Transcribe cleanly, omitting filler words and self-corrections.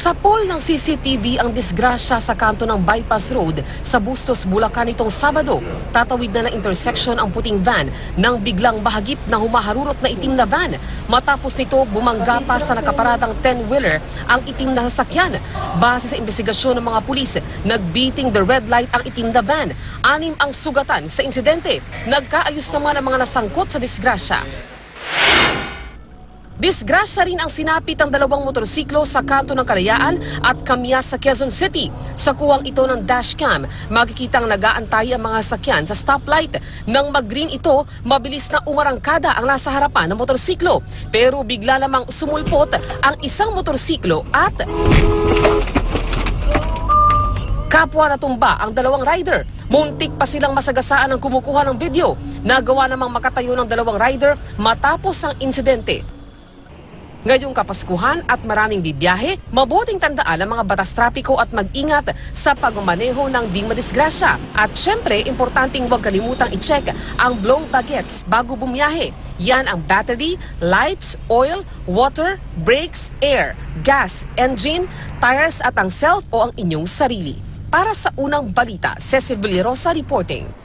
Sa poll ng CCTV ang disgrasya sa kanto ng Bypass Road sa Bustos, Bulacan itong Sabado. Tatawid na ng intersection ang puting van nang biglang bahagip na humaharurot na itim na van. Matapos nito bumangga pa sa nakaparadang 10-wheeler ang itim na sasakyan. Base sa investigasyon ng mga pulis, nagbeating the red light ang itim na van. 6 ang sugatan sa insidente. Nagkaayos naman ang mga nasangkot sa disgrasya. Disgrasya rin ang sinapit ng 2 motorsiklo sa kanto ng Kalayaan at Camias sa Quezon City. Sa kuwang ito ng dashcam, makikitang nag-aantay ang mga sakyan sa stoplight. Nang mag-green ito, mabilis na umarangkada ang nasa harapan ng motorsiklo. Pero bigla lamang sumulpot ang isang motorsiklo at kapwa natumba ang 2 rider. Muntik pa silang masagasaan ng kumukuha ng video. Nagawa namang makatayo ng 2 rider matapos ang insidente. Ngayong Kapaskuhan at maraming bibiyahe, mabuting tandaan ang mga batas trapiko at mag-ingat sa pagmamaneho ng di madisgrasya. At syempre, importanteng huwag kalimutang i-check ang blow baguettes bago bumiyahe. Yan ang battery, lights, oil, water, brakes, air, gas, engine, tires at ang self o ang inyong sarili. Para sa unang balita, Cecil Villarosa reporting.